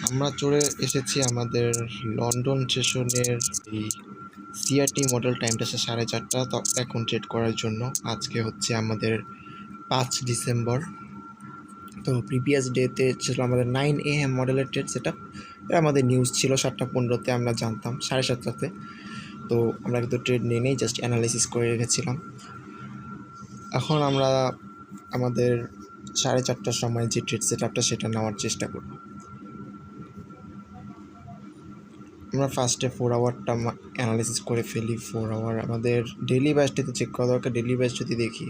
আমরা চলে এসেছি আমাদের লন্ডন সেশনের এই সিআরটি মডেল টাইমটা 4:30 তো এখন ট্রেড করার জন্য। আজকে হচ্ছে আমাদের 5 ডিসেম্বর। তো প্রিভিয়াস ডেতে ছিল আমাদের 9 AM মডেলের ট্রেড সেট আপ। আমাদের নিউজ ছিল 7:15-তে, আমরা জানতাম 7:30-তে। তো আমরা কিন্তু ট্রেড নিয়ে নেই, জাস্ট অ্যানালাইসিস করে রেখেছিলাম। এখন আমরা আমাদের 4:30টার সময় যে ট্রেড সেট আপটা সেটা নেওয়ার চেষ্টা করব। আমরা ফার্স্টে 4 আওয়ারটা অ্যানালাইসিস করে ফেলি। 4 আওয়ার আমাদের ডেলি ব্যাচটিতে চেক করা দরকার। ডেলি ব্যাচ যদি দেখি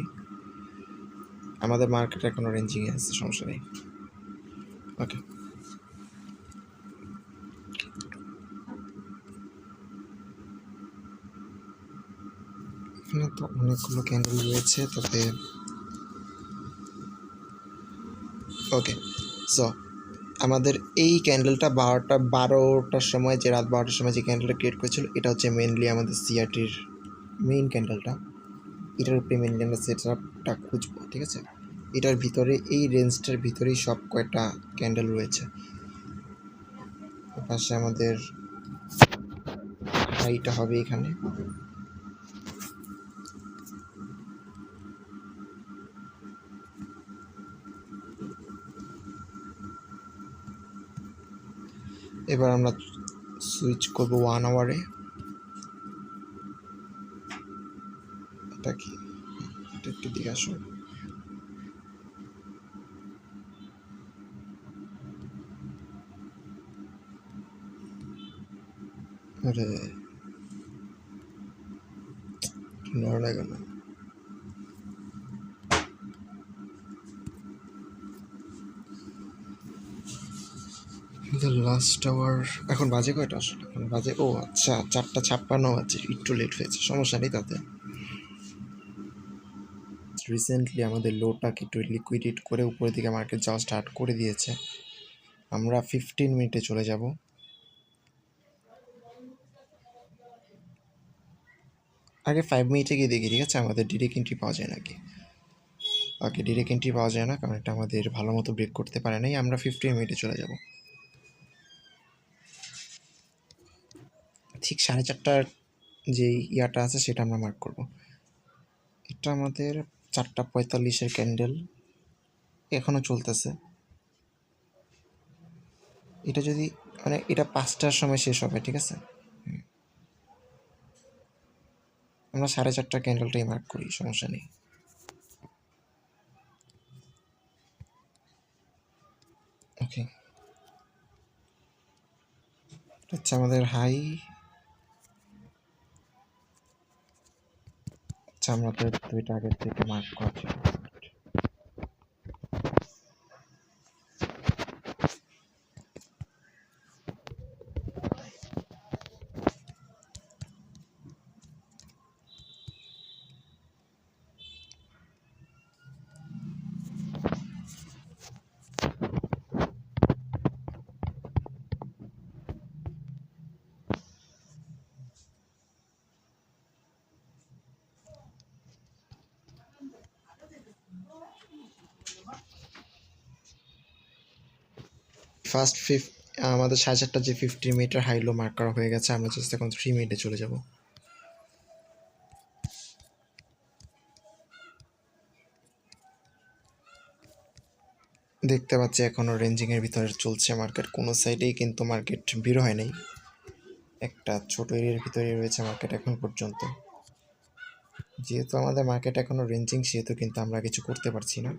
আমাদের মার্কেট এখনও রেঞ্জিংয়ে আছে, সমস্যা নেই। ওকে, এখানে তো অনেকগুলো ক্যান্ডেল রয়েছে, তবে ওকে। সো আমাদের এই ক্যান্ডেলটা 12টার সময়, যে রাত 12টার সময় যে ক্যান্ডেলটা ক্রিয়েট করেছিল, এটা হচ্ছে মেনলি আমাদের সিআরটির মেইন ক্যান্ডেলটা। এটার উপরে মেনলি আমরা সেট আপটা খুঁজবো, ঠিক আছে? এটার ভিতরে, এই রেঞ্জটার ভিতরেই সব কয়টা ক্যান্ডেল রয়েছে। পাশে আমাদের হাইটা হবে এখানে। এবার আমরা সুইচ করব 1 আওয়ারে। এটা কি, এটা একটু দিকে আসো। আরে নড়ে লাগে না। লাস্ট আওয়ার এখন বাজে কয়টা আসলে? এখন বাজে, ও আচ্ছা, 4:56 বাজে, একটু লেট হয়েছে, সমস্যা নেই তাতে। রিসেন্টলি আমাদের লোটাকে একটু লিকুইডেট করে উপরের দিকে মার্কেট যাওয়া স্টার্ট করে দিয়েছে। আমরা 15 মিনিটে চলে যাব। আগে 5 মিনিটে গিয়ে দেখি, ঠিক আছে, আমাদের ডিরেক্ট এন্ট্রি পাওয়া যায় নাকি। ওকে, ডিরেক্ট এন্ট্রি পাওয়া যায় না, কারণ এটা আমাদের ভালো মতো ব্রেক করতে পারে নাই। আমরা 15 মিনিটে চলে যাব। ঠিক 4:30টার যে ইয়াটা আছে সেটা আমরা মার্ক করব। এটা আমাদের 4:45-এর ক্যান্ডেল, এখনও চলতেছে। এটা যদি, মানে এটা 5টার সময় শেষ হবে, ঠিক আছে? আমরা 4:30টার ক্যান্ডেলটাই মার্ক করি, সমস্যা নেই। ওকে, হচ্ছে আমাদের হাই। আচ্ছা, আমরা তো দুইটা আগের থেকে মার্ক করা ছিল। ফার্স্ট আমাদের 4:30টার যে 15 মিনিটের হাইলো মার্ক করা হয়ে গেছে। আমরা জাস্ট এখন 3 মিনিটে চলে যাব। দেখতে পাচ্ছি এখনও রেঞ্জিংয়ের ভিতরে চলছে মার্কেট, কোনো সাইডেই কিন্তু মার্কেট বের হয় নাই। একটা ছোট এরিয়ার ভিতরে রয়েছে মার্কেট এখন পর্যন্ত। যেহেতু আমাদের মার্কেট এখনও রেঞ্জিং, সেহেতু কিন্তু আমরা কিছু করতে পারছি না।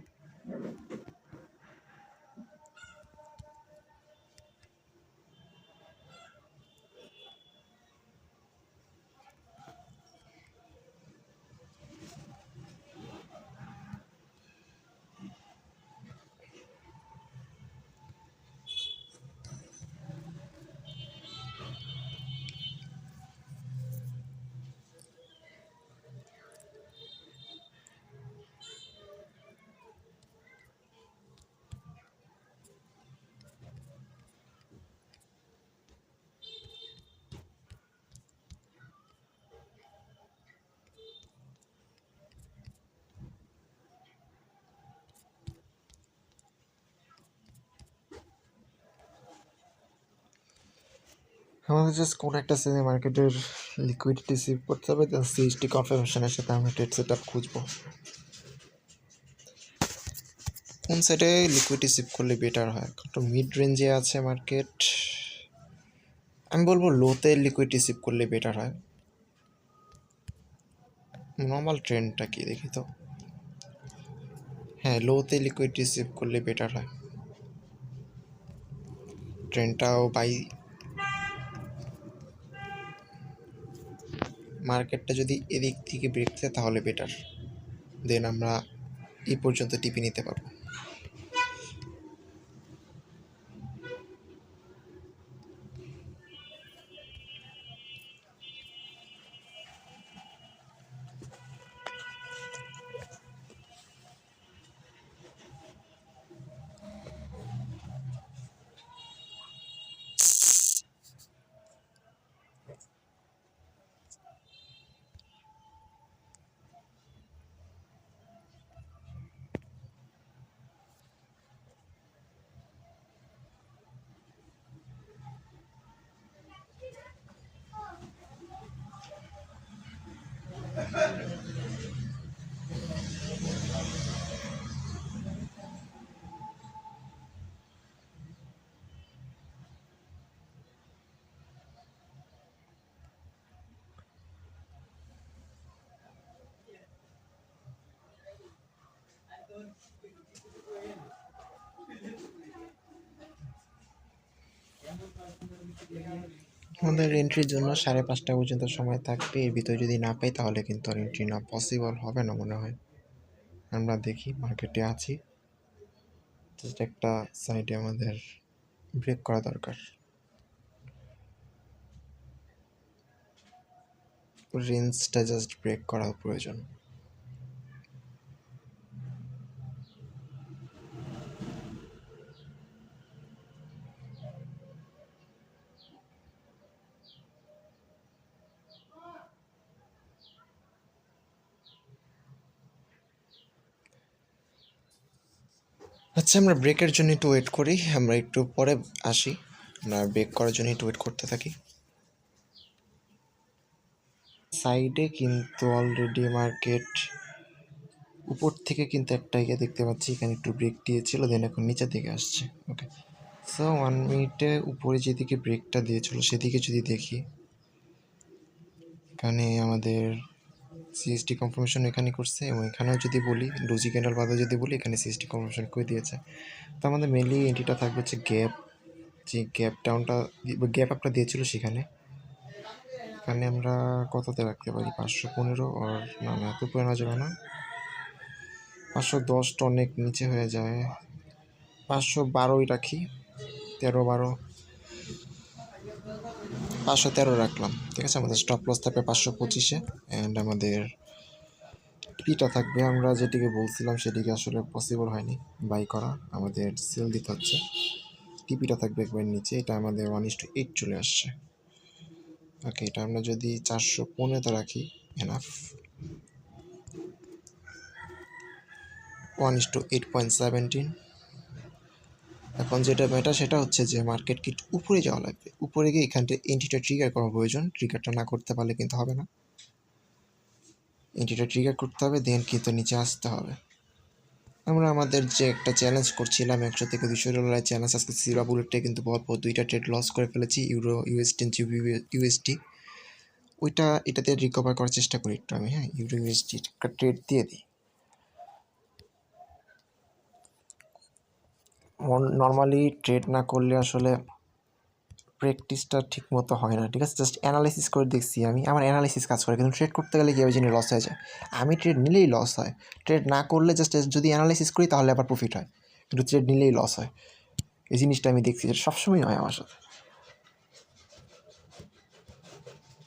আমাদের জাস্ট কোনো একটা সিনে মার্কেটের লিকুইডিটি সিভ করতে হবে, দেন সিএসটি কনফার্মেশনের সাথে আমরা ট্রেড সেট আপ খুঁজবো। কোন সাইডে লিকুইডিটি সিভ করলে বেটার হয়? একটু মিড রেঞ্জে আছে মার্কেট, আমি বলবো লোতে লিকুইডিটি সিভ করলে বেটার হয়। নর্মাল ট্রেন্ডটা কি দেখি তো, হ্যাঁ লোতে লিকুইডিটি সিভ করলে বেটার হয়। ট্রেন্ডটাও বাই, মার্কেটটা যদি এদিক থেকে ব্রেক দেয় তাহলে বেটার, দেন আমরা এই পর্যন্ত টিপে নিতে পারবো। আমাদের এন্ট্রির জন্য 5:30 পর্যন্ত সময় থাকবে, এর ভিতরে যদি না পাই তাহলে কিন্তু আর এন্ট্রি না পসিবল হবে না মনে হয়। আমরা দেখি, মার্কেটে আছি, জাস্ট একটা সাইডে আমাদের ব্রেক করা দরকার, রেঞ্জটা জাস্ট ব্রেক করা প্রয়োজন। আচ্ছা, আমরা ব্রেকের জন্য একটু ওয়েট করি, আমরা একটু পরে আসি, আমরা ব্রেক করার জন্য একটু ওয়েট করতে থাকি। সাইডে কিন্তু অলরেডি মার্কেট উপর থেকে কিন্তু একটা ইয়ে দেখতে পাচ্ছি, এখানে একটু ব্রেক দিয়েছিল, দেন এখন নিচের দিকে আসছে। ওকে, সো 1 মিনিটে উপরে যেদিকে ব্রেকটা দিয়েছিল সেদিকে যদি দেখি, এখানে আমাদের সিএসটি কনফার্মেশন এখানে করছে, এবং এখানেও যদি বলি ডোজি ক্যান্ডেল বাদে যদি বলি এখানে সিএসটি কনফার্মেশন করে দিয়েছে। তো আমাদের মেনলি এন্ট্রিটা থাকবে হচ্ছে গ্যাপ, যে গ্যাপ ডাউনটা গ্যাপ আপটা দিয়েছিল সেখানে, এখানে আমরা কততে রাখতে পারি? 515, আর না না এত পুরানো যাবে না, 510টা অনেক নিচে হয়ে যায়, 512ই রাখি, 13 12, 513 রাখলাম, ঠিক আছে। আমাদের স্টপ লস থাকবে 525-এ, অ্যান্ড আমাদের পিটা থাকবে, আমরা যেটিকে বলছিলাম সেটিকে আসলে পসিবল হয়নি বাই করা, আমাদের সেল দিতে হচ্ছে। টিপিটা থাকবে একবার নিচে, এটা আমাদের 1:8 চলে আসছে। ওকে, এটা আমরা যদি 415-তে রাখি, এনাফ, 1:8.17। এখন যেটা ম্যাটার সেটা হচ্ছে যে মার্কেট কি উপরে যাওয়া লাগবে, উপরে গিয়ে এখানটা এন্ট্রিটা ট্রিগার করা প্রয়োজন, ট্রিগারটা না করতে পারলে কিন্তু হবে না, এন্ট্রিটা ট্রিগার করতে হবে, দেন কিন্তু নিচে আসতে হবে। আমরা আমাদের যে একটা চ্যালেঞ্জ করছিলাম $100 থেকে $200 চ্যালেঞ্জ, আজকে সিরা বুলেটে কিন্তু পরপর 2টা ট্রেড লস করে ফেলেছি, ইউরো ইউএসডি ইউএসডি, ওইটা এটাতে রিকভার করার চেষ্টা করি একটু আমি, হ্যাঁ ইউরো ইউএসডি একটা ট্রেড দিয়ে দিই। নর্মালি ট্রেড না করলে আসলে প্র্যাকটিসটা ঠিক মতো হয় না, ঠিক আছে। জাস্ট অ্যানালাইসিস করে দেখছি আমি, আমার অ্যানালাইসিস কাজ করে, কিন্তু ট্রেড করতে গেলে কীভাবে জিনিস লস হয়ে যায়। আমি ট্রেড নিলেই লস হয়, ট্রেড না করলে জাস্ট যদি অ্যানালাইসিস করি তাহলে আবার প্রফিট হয়, কিন্তু ট্রেড নিলেই লস হয়। এই জিনিসটা আমি দেখছি, যেটা সবসময় হয় আমার সাথে।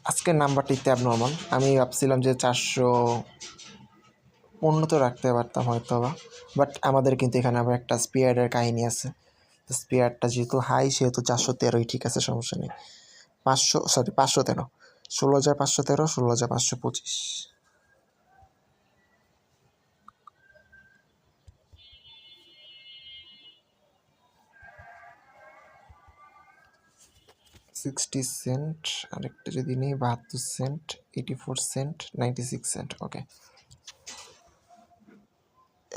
আজকের নাম্বারটা একটু অ্যাবনর্মাল, আমি ভাবছিলাম যে 415 তো রাখতে পারতাম হয়তো বা, বাট আমাদের কিন্তু এখানে আবার একটা স্পিয়ারের কাহিনী আছে, স্পিয়ারটা যেহেতু হাই সেহেতু 413ই ঠিক আছে, সমস্যা নেই। 513, 16,513, 16,525। 60 সেন্ট, আরেকটা যদি নিই 72 সেন্ট, 84 সেন্ট, 96 সেন্ট। ওকে,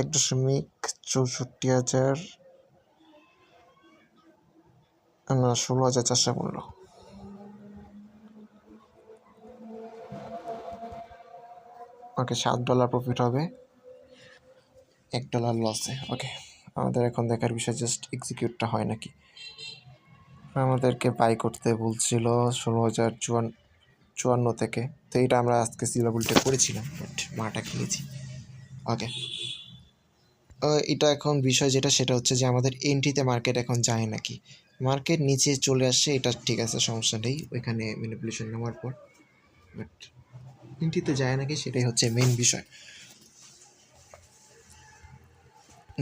1,64,000 না 16,415। ওকে, $7 প্রফিট হবে, $1 লসে। ওকে, আমাদের এখন দেখার বিষয় জাস্ট এক্সিকিউটটা হয় নাকি। আমাদেরকে বাই করতে বলছিল 16,054 থেকে, তো এটা আমরা আজকে সিলেবলটা করেছিলাম, বাট মাটা খেয়েছি। ওকে, এটা এখন বিষয় যেটা সেটা হচ্ছে যে আমাদের এন্ট্রিতে মার্কেট এখন যায় নাকি। মার্কেট নিচে চলে আসছে, এটা ঠিক আছে, সমস্যা নেই ওইখানে ম্যানিপুলেশন নেওয়ার পর, বাট এন্ট্রিতে যায় নাকি সেটাই হচ্ছে মেন বিষয়।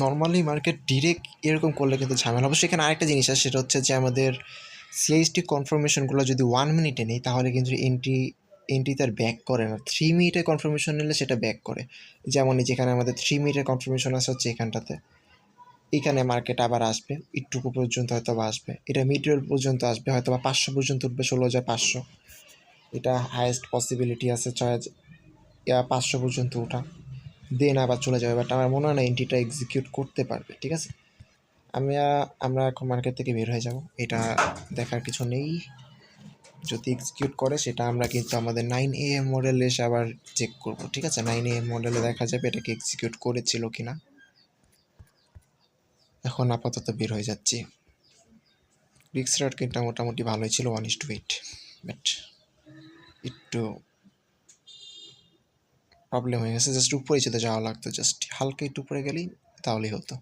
নর্মালি মার্কেট ডিরেক্ট এরকম করলে কিন্তু ঝামেলা। অবশ্যই এখানে আরেকটা জিনিস আছে, সেটা হচ্ছে যে আমাদের সিএসটি কনফার্মেশনগুলো যদি 1 মিনিটে নেই তাহলে কিন্তু এন্ট্রি তার ব্যাক করে না। 3 মিনিটের কনফার্মেশন নিলে সেটা ব্যাক করে। যেমন যেখানে আমাদের 3 মিনিটের কনফার্মেশন আছে হচ্ছে এখানটাতে, এখানে মার্কেট আবার আসবে একটুকু পর্যন্ত, হয়তো বা আসবে, এটা মিডল পর্যন্ত আসবে, হয়তো বা 500 পর্যন্ত উঠবে, 16,500, এটা হায়েস্ট পসিবিলিটি আছে 500 পর্যন্ত ওঠা, দেন আবার চলে যাবে। বাট আমার মনে হয় না এন্ট্রিটা এক্সিকিউট করতে পারবে। ঠিক আছে, আমরা এখন মার্কেট থেকে বের হয়ে যাব, এটা দেখার কিছু নেই। যদি এক্সিকিউট করে সেটা আমরা কিন্তু আমাদের 9am মডেলে এসে আবার চেক করব। ঠিক আছে, 9am মডেলে দেখা যাবে এটাকে এক্সিকিউট করেছিল কিনা। এখন আপাতত বের হয়ে যাচ্ছি। রিক্স রেট কিন্তু মোটামুটি ভালোই ছিল, 1:8, বাট একটু প্রবলেম হয়ে গেছে। জাস্ট উপরে যেতে যাওয়া লাগতো, জাস্ট হালকা একটু উপরে গেলেই তাহলেই হতো।